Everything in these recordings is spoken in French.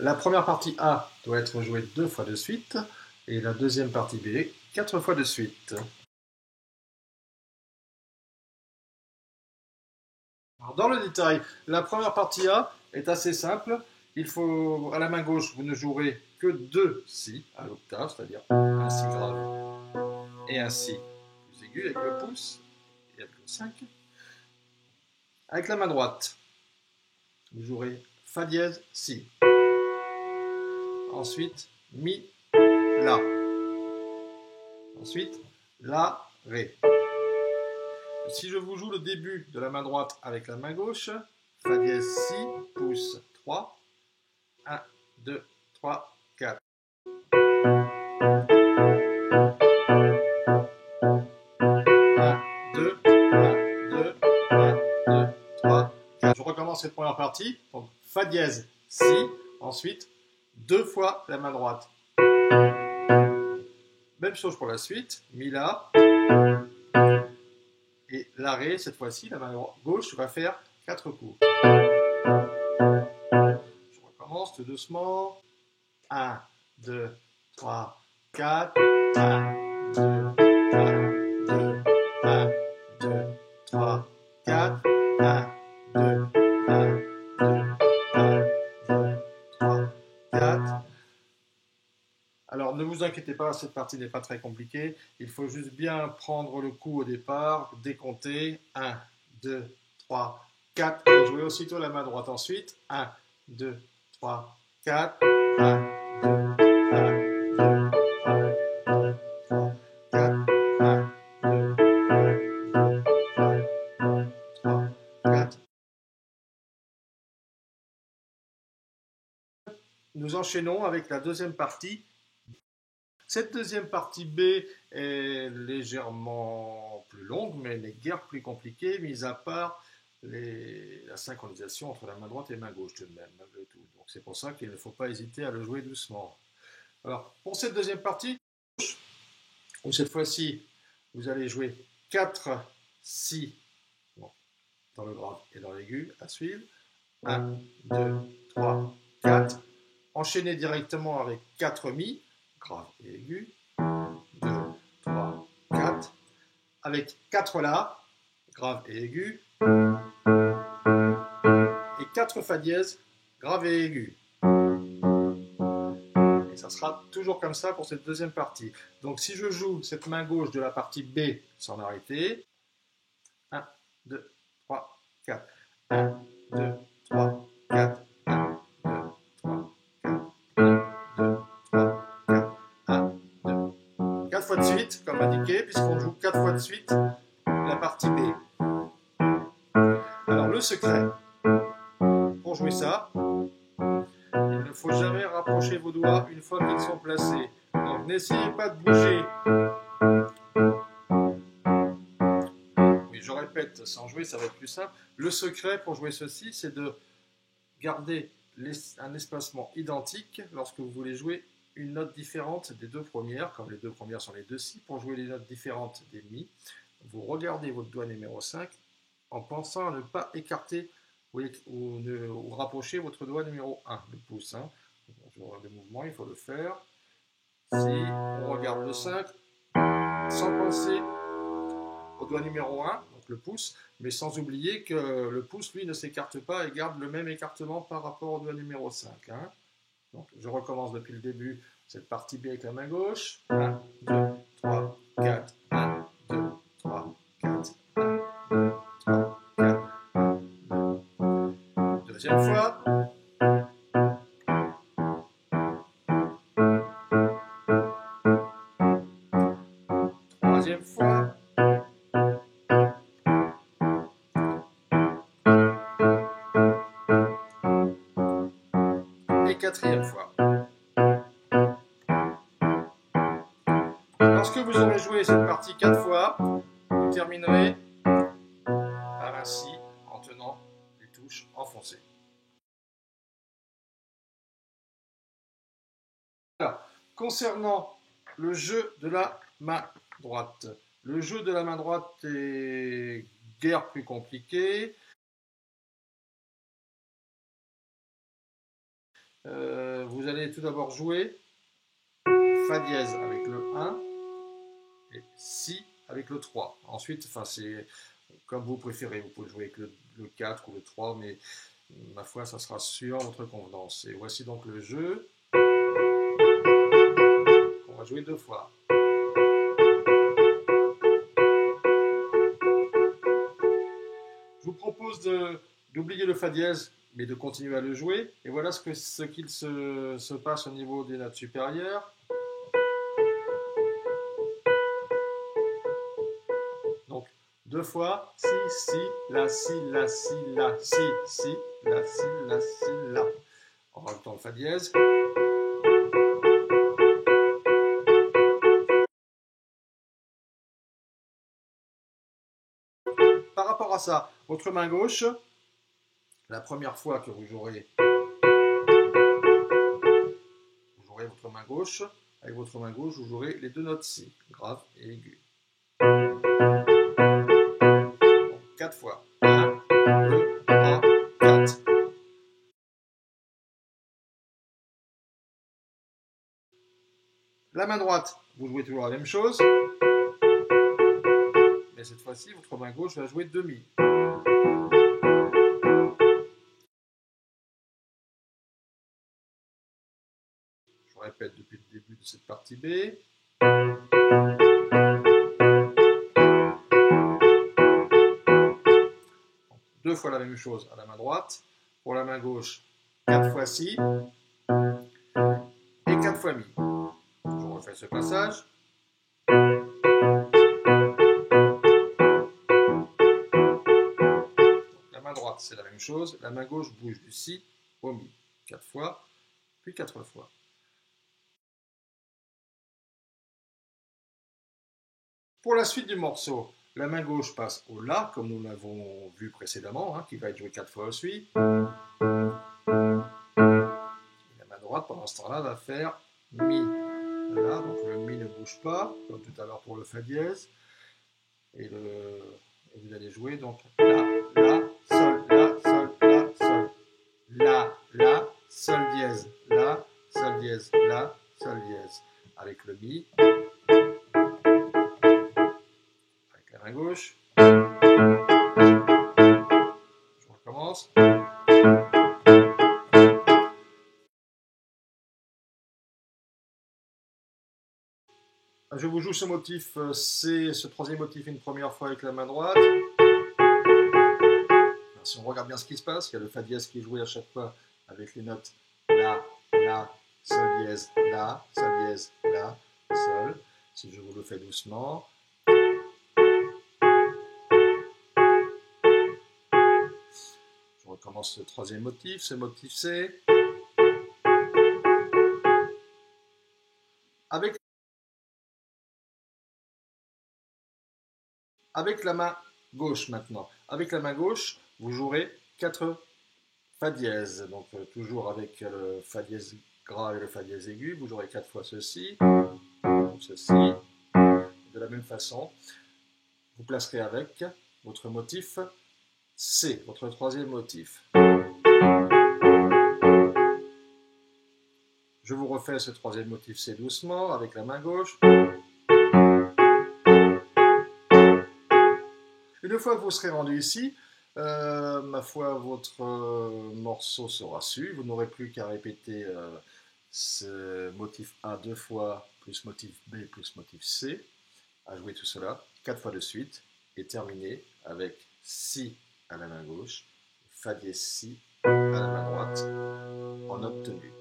La première partie A doit être jouée 2 fois de suite et la deuxième partie B 4 fois de suite. Alors, dans le détail, la première partie A est assez simple. Il faut, à la main gauche, vous ne jouerez que 2 Si à l'octave, c'est-à-dire un Si grave et un Si plus aigu avec le pouce et avec le 5. Avec la main droite, vous jouerez Fa dièse, Si. Ensuite, Mi, La. Ensuite, La, Ré. Si je vous joue le début de la main droite avec la main gauche, Fa dièse, Si, pouce 3. 1, 2, 3, 4. 2, 1, 2, 1, 2, 3, 4. Je recommence cette première partie. Donc, Fa dièse, Si. Ensuite, 2 fois la main droite. Même chose pour la suite. Mi, La. Et la Ré, cette fois-ci, la main gauche va faire 4 coups. Je recommence tout doucement. 1, 2, 3, 4. 1, 2, 1, 2, 1, 2, 3, 4. 1, 2, 1, 2, 1, 2, 3, 4. Alors ne vous inquiétez pas, cette partie n'est pas très compliquée. Il faut juste bien prendre le coup au départ, décompter. 1, 2, 3, 4. Et jouer aussitôt la main droite ensuite. 1, 2, 3, 4. 1, 2, 1, 2, 1, 2, 3, 4. 1, 2, 1, 2, 1, 2, 3, 4. Nous enchaînons avec la deuxième partie. Cette deuxième partie B est légèrement plus longue, mais n'est guère plus compliquée, mis à part la synchronisation entre la main droite et la main gauche tout de même, malgré tout. Donc c'est pour ça qu'il ne faut pas hésiter à le jouer doucement. Alors, pour cette deuxième partie, où cette fois-ci, vous allez jouer 4 Si dans le grave et dans l'aigu, à suivre. 1, 2, 3, 4. Enchaînez directement avec 4 Mi, grave et aigu. 2, 3, 4. Avec 4 La, grave et aigu. Et 4 Fa dièse, grave et aigu. Et ça sera toujours comme ça pour cette deuxième partie. Donc si je joue cette main gauche de la partie B sans arrêter, 1, 2, 3, 4. 1, 2, 3, 4. 1, 2, 3, 4. 1, 2, 3, 4. 1, 2. 4 fois de suite, comme indiqué, puisqu'on joue 4 fois de suite la partie B. Alors le secret, pour jouer ça, il ne faut jamais rapprocher vos doigts une fois qu'ils sont placés. Donc n'essayez pas de bouger. Oui, je répète, sans jouer, ça va être plus simple. Le secret pour jouer ceci, c'est de garder un espacement identique lorsque vous voulez jouer une note différente des deux premières, comme les deux premières sont les deux Si. Pour jouer les notes différentes des Mi, vous regardez votre doigt numéro 5 en pensant à ne pas écarter ou rapprocher votre doigt numéro 1, le pouce. Hein. Le mouvement, il faut le faire. Si on regarde le 5, sans penser au doigt numéro 1, donc le pouce, mais sans oublier que le pouce, lui, ne s'écarte pas et garde le même écartement par rapport au doigt numéro 5. Hein. Donc, je recommence depuis le début cette partie B avec la main gauche. 1, 2, 3, 4. 1, 2, 3, 4. 1, 2, 3, 4. 1, 2. Deuxième fois. Troisième fois. Et quatrième fois. Lorsque vous aurez joué cette partie 4 fois, vous terminerez par un Si en tenant les touches enfoncées. Alors, concernant le jeu de la main droite, le jeu de la main droite est guère plus compliqué. vous allez tout d'abord jouer Fa dièse avec le 1 et Si avec le 3. Ensuite, c'est comme vous préférez, vous pouvez jouer avec le 4 ou le 3, mais ma foi, ça sera suivant votre convenance. Et voici donc le jeu. On va jouer 2 fois. Je vous propose d'oublier le Fa dièse, mais de continuer à le jouer. Et voilà ce qu'il se passe au niveau des notes supérieures. Donc, 2 fois, Si, Si, La, Si, La, Si, La, Si, Si, La, Si, La, Si, La. En rajoutant le Fa dièse. Par rapport à ça, votre main gauche, la première fois que vous jouerez votre main gauche, avec votre main gauche, vous jouerez les 2 notes Si, grave et aigu. Donc, 4 fois. 1, 2, 3, 4. La main droite, vous jouez toujours la même chose. Mais cette fois-ci, votre main gauche va jouer demi. Je répète depuis le début de cette partie B. Donc, 2 fois la même chose à la main droite. Pour la main gauche, 4 fois Si et 4 fois Mi. Je refais ce passage. La main droite, c'est la même chose. La main gauche bouge du Si au Mi. 4 fois, puis 4 fois. Pour la suite du morceau, la main gauche passe au La, comme nous l'avons vu précédemment, qui va être joué 4 fois aussi. La main droite, pendant ce temps-là, va faire Mi. Là, donc le Mi ne bouge pas, comme tout à l'heure pour le Fa dièse. Et vous allez jouer donc La, La, Sol, La, Sol, La, Sol. La, Sol dièse, La, Sol dièse, La, Sol dièse. Avec le Mi. Avec la main gauche. Je recommence. Je vous joue ce motif C, ce troisième motif une première fois avec la main droite. Alors, si on regarde bien ce qui se passe, il y a le Fa dièse qui est joué à chaque fois avec les notes La, La, Sol dièse, La, Sol dièse, La, Sol. Si je vous le fais doucement. Je recommence le troisième motif, ce motif C. Avec la main gauche maintenant. Avec la main gauche, vous jouerez 4 Fa dièse. Donc toujours avec le Fa dièse grave et le Fa dièse aigu, vous jouerez 4 fois ceci, ceci. De la même façon, vous placerez avec votre motif C, votre troisième motif. Je vous refais ce troisième motif C doucement avec la main gauche. Une fois que vous serez rendu ici, ma foi, votre morceau sera su. Vous n'aurez plus qu'à répéter ce motif A 2 fois, plus motif B, plus motif C, à jouer tout cela 4 fois de suite, et terminer avec Si à la main gauche, Fa dièse Si à la main droite, en obtenu.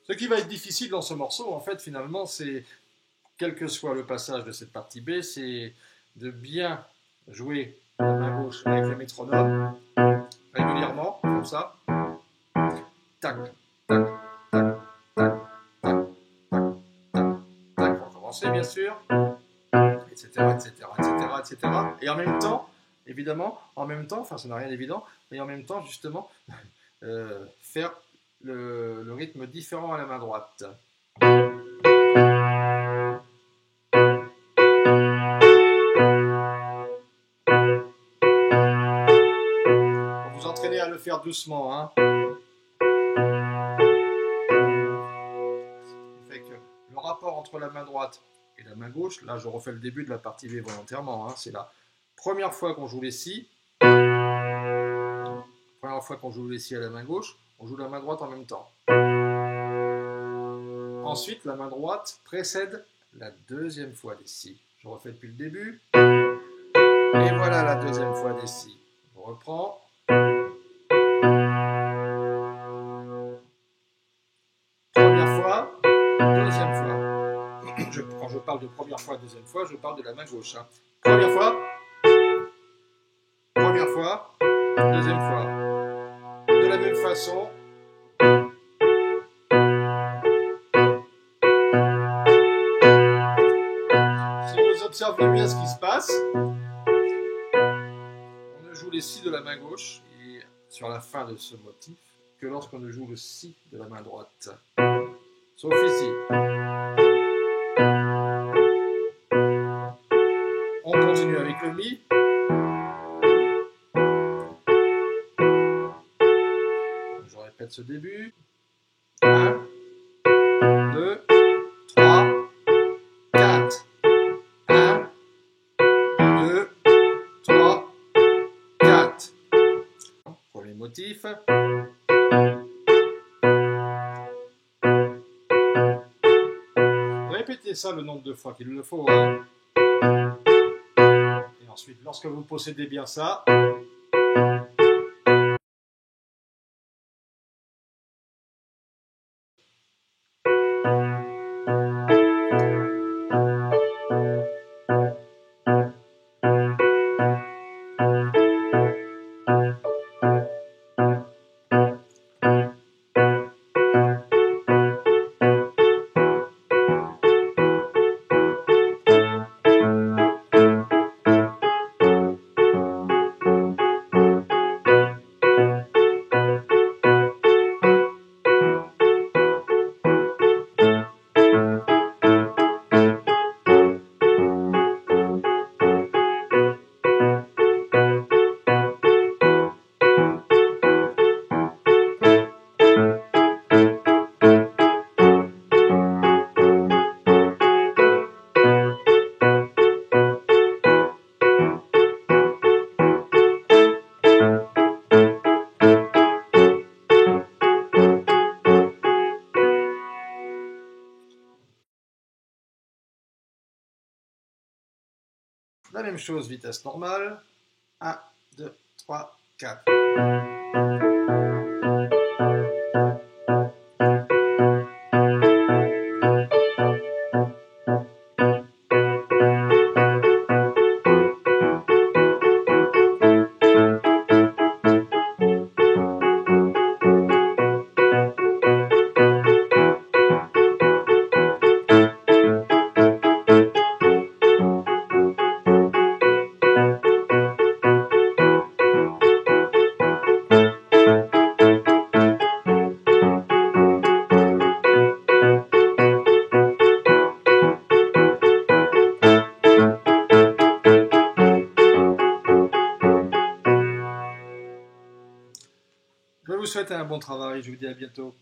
Ce qui va être difficile dans ce morceau, en fait, finalement, c'est, quel que soit le passage de cette partie B, c'est de bien jouer la main gauche avec le métronome, régulièrement, comme ça. Tac, tac, tac, tac, tac, tac, tac, tac, pour commencer, bien sûr, etc., etc., etc., etc. Et en même temps, évidemment, enfin, ça n'a rien d'évident, mais en même temps, justement, faire le rythme différent à la main droite. faire doucement. Hein. Fait que le rapport entre la main droite et la main gauche, là je refais le début de la partie V volontairement, hein, c'est la première fois qu'on joue les si, première fois qu'on joue les si à la main gauche, on joue la main droite en même temps. Ensuite, la main droite précède la deuxième fois des si. Je refais depuis le début. Et voilà la deuxième fois des si. Je reprends. Première fois, deuxième fois. Quand je parle de première fois, deuxième fois, je parle de la main gauche. Hein. Première fois, deuxième fois. De la même façon. Si vous observez bien ce qui se passe, on ne joue les si de la main gauche et sur la fin de ce motif que lorsqu'on ne joue le si de la main droite. Sauf ici. On continue avec le mi. Je répète ce début. 1, 2, 3, 4. 1, 2, 3, 4. Premier motif. Répétez ça le nombre de fois qu'il le faut. Hein. Et ensuite, lorsque vous possédez bien ça, la même chose, vitesse normale. 1, 2, 3, 4. Je vous souhaite un bon travail, je vous dis à bientôt.